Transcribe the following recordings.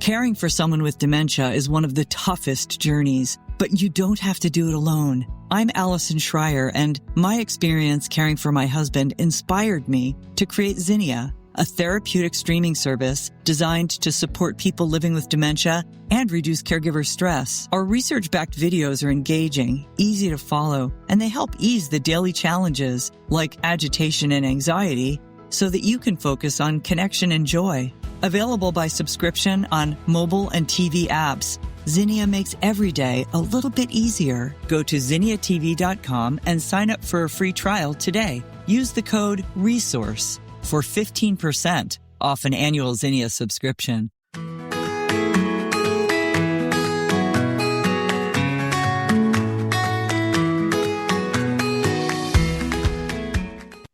Caring for someone with dementia is one of the toughest journeys, but you don't have to do it alone. I'm Allison Schreier, and my experience caring for my husband inspired me to create Zinnia, a therapeutic streaming service designed to support people living with dementia and reduce caregiver stress. Our research-backed videos are engaging, easy to follow, and they help ease the daily challenges like agitation and anxiety so that you can focus on connection and joy. Available by subscription on mobile and TV apps, Zinnia makes every day a little bit easier. Go to zinniatv.com and sign up for a free trial today. Use the code RESOURCE for 15% off an annual Zinnia subscription.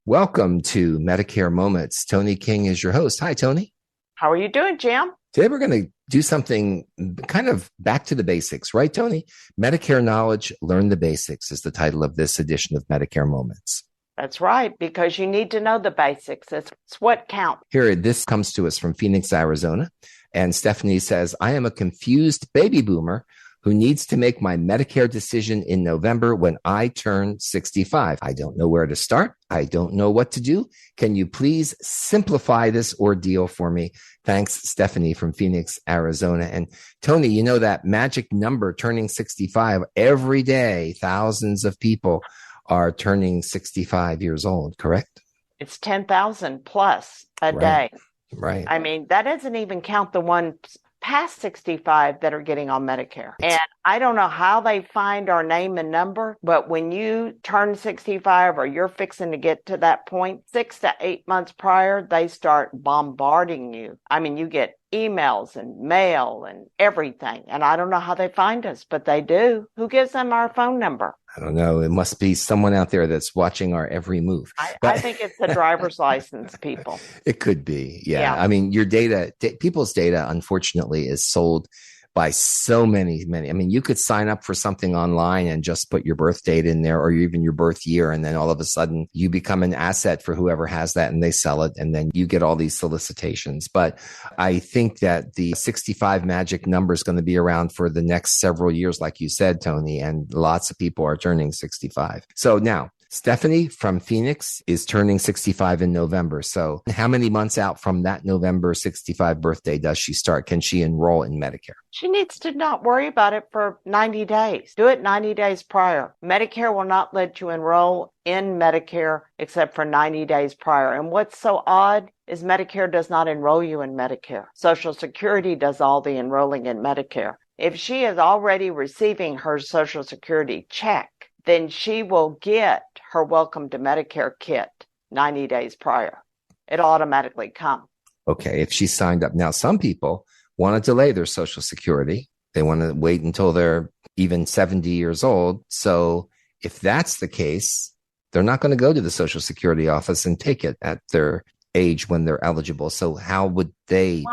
Welcome to Medicare Moments. Toni King is your host. Hi, Toni. How are you doing, Jim? Today we're going to do something kind of back to the basics, right, Toni? Medicare Knowledge, Learn the Basics is the title of this edition of Medicare Moments. That's right, because you need to know the basics. It's what counts. Here, this comes to us from Phoenix, Arizona. And Stephanie says, I am a confused baby boomer who needs to make my Medicare decision in November when I turn 65. I don't know where to start. I don't know what to do. Can you please simplify this ordeal for me? Thanks, Stephanie from Phoenix, Arizona. And Toni, you know that magic number, turning 65, every day, thousands of people are turning 65 years old, correct? It's 10,000 plus a day. Right. I mean, that doesn't even count the ones past 65 that are getting on Medicare. And I don't know how they find our name and number, but when you turn 65 or you're fixing to get to that point, 6 to 8 months prior, they start bombarding you. I mean, you get emails and mail and everything. And I don't know how they find us, but they do. Who gives them our phone number? I don't know. It must be someone out there that's watching our every move. I think it's the driver's license people. It could be. Yeah. I mean, your data, people's data, unfortunately, is sold by so many. I mean, you could sign up for something online and just put your birth date in there or even your birth year. And then all of a sudden you become an asset for whoever has that and they sell it. And then you get all these solicitations. But I think that the 65 magic number is going to be around for the next several years, like you said, Toni, and lots of people are turning 65. So now, Stephanie from Phoenix is turning 65 in November. So how many months out from that November 65 birthday does she start? Can she enroll in Medicare? She needs to not worry about it for 90 days. Do it 90 days prior. Medicare will not let you enroll in Medicare except for 90 days prior. And what's so odd is Medicare does not enroll you in Medicare. Social Security does all the enrolling in Medicare. If she is already receiving her Social Security check, then she will get her Welcome to Medicare kit 90 days prior. It'll automatically come. Okay, if she's signed up. Now, some people want to delay their Social Security. They want to wait until they're even 70 years old. So if that's the case, they're not going to go to the Social Security office and take it at their age when they're eligible. So how would they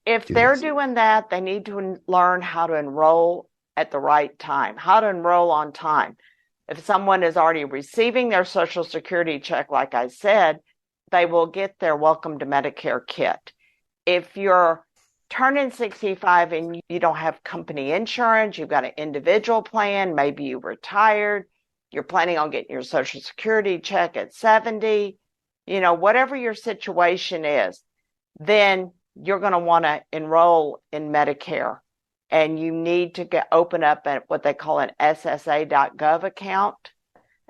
if they're doing that, they need to learn how to enroll at the right time, how to enroll on time. If someone is already receiving their Social Security check, like I said, they will get their Welcome to Medicare kit. If you're turning 65 and you don't have company insurance, you've got an individual plan, maybe you retired, you're planning on getting your Social Security check at 70, whatever your situation is, then you're going to want to enroll in Medicare. And you need to open up what they call an SSA.gov account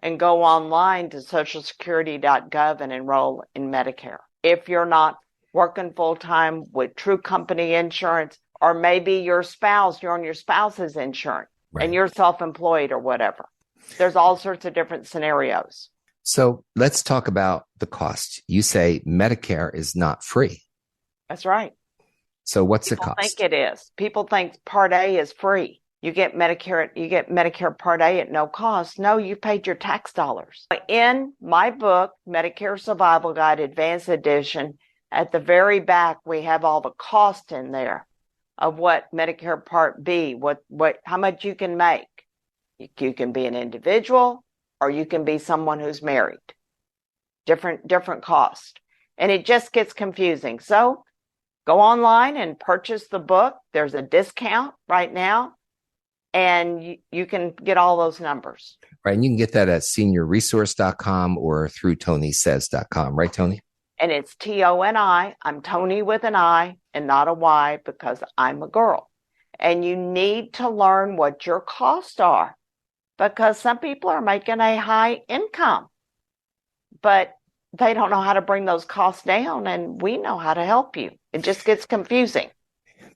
and go online to socialsecurity.gov and enroll in Medicare. If you're not working full-time with true company insurance, or maybe you're on your spouse's insurance, right, and you're self-employed or whatever. There's all sorts of different scenarios. So let's talk about the cost. You say Medicare is not free. That's right. So what's the People cost? think it is. People think Part A is free. You get Medicare Part A at no cost. No, you paid your tax dollars. In my book, Medicare Survival Guide Advanced Edition, at the very back, we have all the cost in there of what Medicare Part B, how much you can make. You can be an individual or you can be someone who's married. Different cost. And it just gets confusing. So Go online and purchase the book. There's a discount right now, and you can get all those numbers. Right. And you can get that at seniorresource.com or through tonisays.com. Right, Toni? And it's Toni. I'm Toni with an I and not a Y because I'm a girl. And you need to learn what your costs are because some people are making a high income, but they don't know how to bring those costs down. And we know how to help you. It just gets confusing.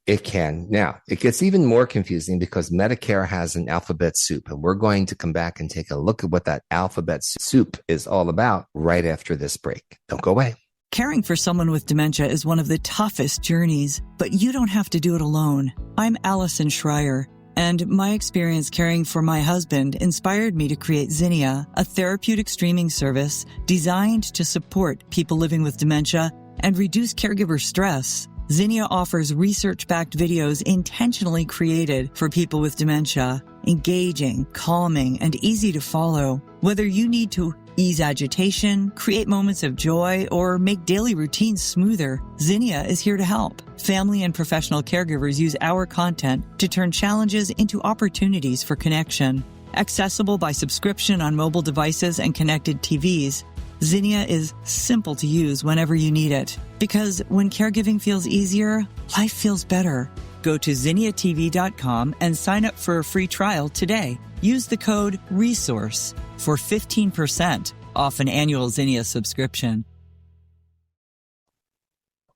It can. Now, it gets even more confusing because Medicare has an alphabet soup, and we're going to come back and take a look at what that alphabet soup is all about right after this break. Don't go away. Caring for someone with dementia is one of the toughest journeys, but you don't have to do it alone. I'm Allison Schreier, and my experience caring for my husband inspired me to create Zinnia, a therapeutic streaming service designed to support people living with dementia and reduce caregiver stress. Zinnia offers research-backed videos intentionally created for people with dementia, engaging, calming, and easy to follow. Whether you need to ease agitation, create moments of joy, or make daily routines smoother, Zinnia is here to help. Family and professional caregivers use our content to turn challenges into opportunities for connection. Accessible by subscription on mobile devices and connected TVs, Zinnia is simple to use whenever you need it. Because when caregiving feels easier, life feels better. Go to zinniatv.com and sign up for a free trial today. Use the code RESOURCE for 15% off an annual Zinnia subscription.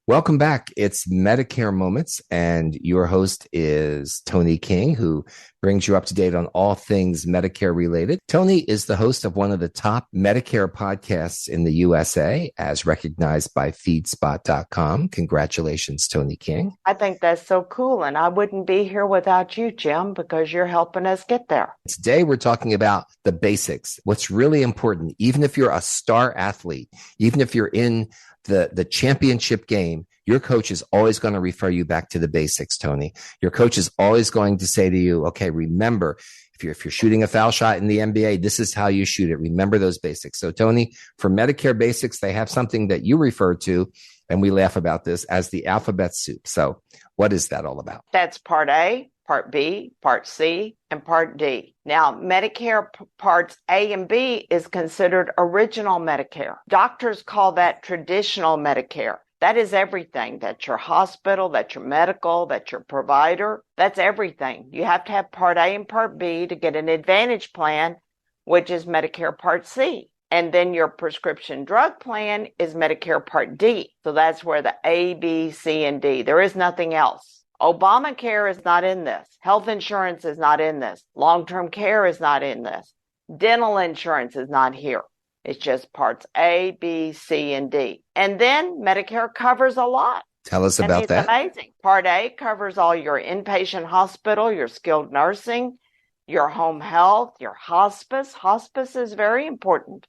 Welcome back. It's Medicare Moments, and your host is Toni King, who brings you up to date on all things Medicare related. Toni is the host of one of the top Medicare podcasts in the USA, as recognized by feedspot.com. Congratulations, Toni King. I think that's so cool, and I wouldn't be here without you, Jim, because you're helping us get there. Today, we're talking about the basics. What's really important, even if you're a star athlete, even if you're in the championship game, your coach is always going to refer you back to the basics, Toni. Your coach is always going to say to you, okay, remember, if you're shooting a foul shot in the NBA, this is how you shoot it. Remember those basics. So, Toni, for Medicare basics, they have something that you refer to, and we laugh about this, as the alphabet soup. So what is that all about? That's Part A, Part B, Part C, and Part D. Now, Medicare Parts A and B is considered original Medicare. Doctors call that traditional Medicare. That is everything. That's your hospital, that's your medical, that's your provider. That's everything. You have to have Part A and Part B to get an Advantage plan, which is Medicare Part C. And then your prescription drug plan is Medicare Part D. So that's where the A, B, C, and D. There is nothing else. Obamacare is not in this. Health insurance is not in this. Long-term care is not in this. Dental insurance is not here. It's just parts A, B, C, and D. And then Medicare covers a lot. Tell us about that. It's amazing. Part A covers all your inpatient hospital, your skilled nursing, your home health, your hospice. Hospice is very important.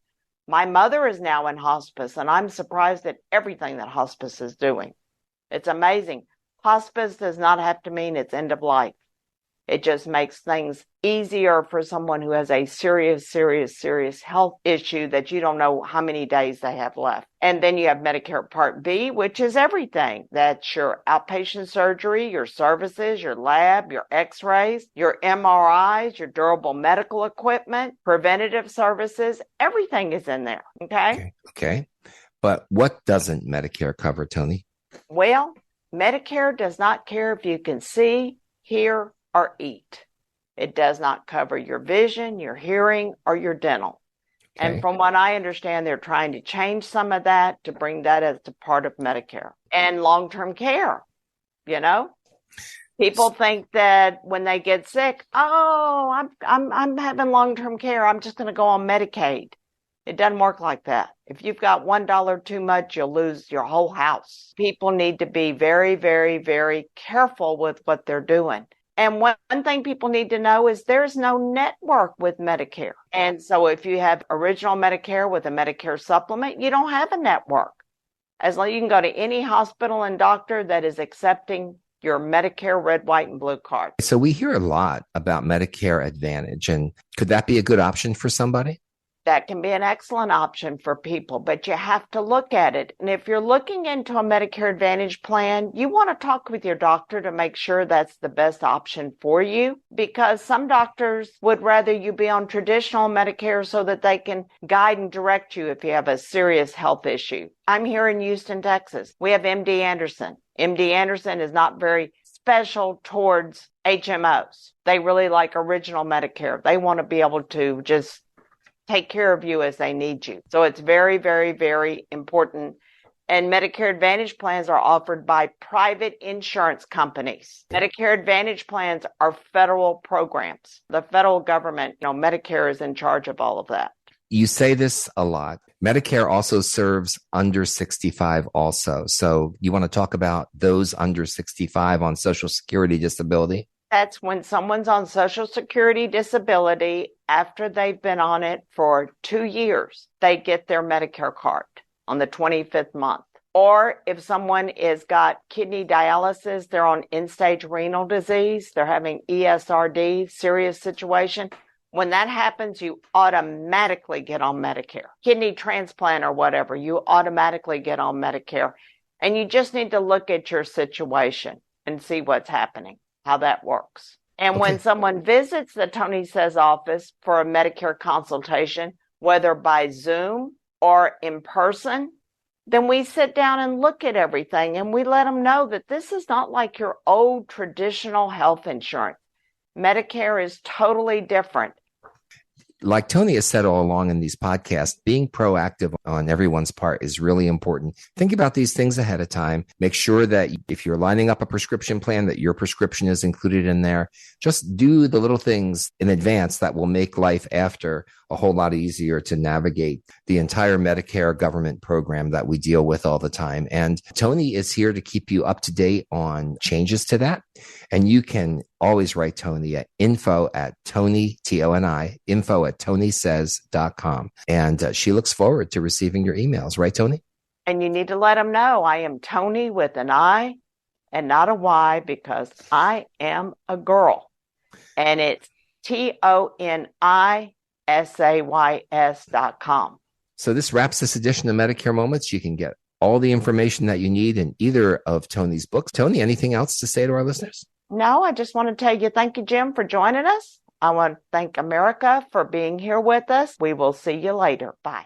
My mother is now in hospice, and I'm surprised at everything that hospice is doing. It's amazing. Hospice does not have to mean it's end of life. It just makes things easier for someone who has a serious health issue that you don't know how many days they have left. And then you have Medicare Part B, which is everything. That's your outpatient surgery, your services, your lab, your x-rays, your MRIs, your durable medical equipment, preventative services. Everything is in there. Okay. But what doesn't Medicare cover, Toni? Well, Medicare does not care if you can see, hear, or eat. It does not cover your vision, your hearing, or your dental. Okay. And from what I understand, they're trying to change some of that to bring that as a part of Medicare. And long-term care, People think that when they get sick, I'm having long-term care, I'm just going to go on Medicaid. It doesn't work like that. If you've got $1 too much, you'll lose your whole house. People need to be very, very, very careful with what they're doing. And one thing people need to know is there's no network with Medicare. And so if you have original Medicare with a Medicare supplement, you don't have a network. As long as you can go to any hospital and doctor that is accepting your Medicare red, white, and blue card. So we hear a lot about Medicare Advantage. And could that be a good option for somebody? That can be an excellent option for people, but you have to look at it. And if you're looking into a Medicare Advantage plan, you want to talk with your doctor to make sure that's the best option for you, because some doctors would rather you be on traditional Medicare so that they can guide and direct you if you have a serious health issue. I'm here in Houston, Texas. We have MD Anderson. MD Anderson is not very special towards HMOs. They really like original Medicare. They want to be able to just take care of you as they need you. So it's very, very, very important. And Medicare Advantage plans are offered by private insurance companies. Medicare Advantage plans are federal programs. The federal government, Medicare is in charge of all of that. You say this a lot. Medicare also serves under 65 also. So you want to talk about those under 65 on Social Security disability? That's when someone's on Social Security disability after they've been on it for 2 years, they get their Medicare card on the 25th month. Or if someone has got kidney dialysis, they're on end-stage renal disease, they're having ESRD, serious situation. When that happens, you automatically get on Medicare. Kidney transplant or whatever, you automatically get on Medicare. And you just need to look at your situation and see what's happening, how that works. And when someone visits the Toni Says office for a Medicare consultation, whether by Zoom or in person, then we sit down and look at everything and we let them know that this is not like your old traditional health insurance. Medicare is totally different. Like Toni has said all along in these podcasts, being proactive on everyone's part is really important. Think about these things ahead of time. Make sure that if you're lining up a prescription plan, that your prescription is included in there. Just do the little things in advance that will make life after a whole lot easier to navigate the entire Medicare government program that we deal with all the time. And Toni is here to keep you up to date on changes to that. And you can always write Toni at info@Toni, T-O-N-I, info@tonisays.com. And she looks forward to receiving your emails. Right, Toni? And you need to let them know I am Toni with an I and not a Y, because I am a girl. And it's ToniSays.com. So this wraps this edition of Medicare Moments. You can get all the information that you need in either of Toni's books. Toni, anything else to say to our listeners? No, I just want to tell you, thank you, Jim, for joining us. I want to thank America for being here with us. We will see you later. Bye.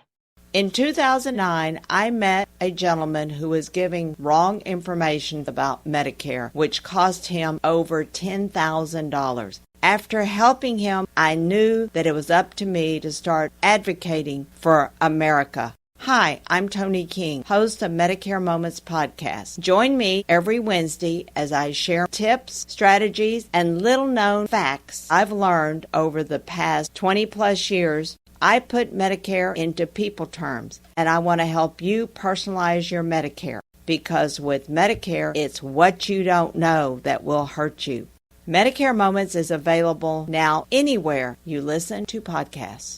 In 2009, I met a gentleman who was giving wrong information about Medicare, which cost him over $10,000. After helping him, I knew that it was up to me to start advocating for America. Hi, I'm Toni King, host of Medicare Moments podcast. Join me every Wednesday as I share tips, strategies, and little-known facts I've learned over the past 20-plus years. I put Medicare into people terms, and I want to help you personalize your Medicare, because with Medicare, it's what you don't know that will hurt you. Medicare Moments is available now anywhere you listen to podcasts.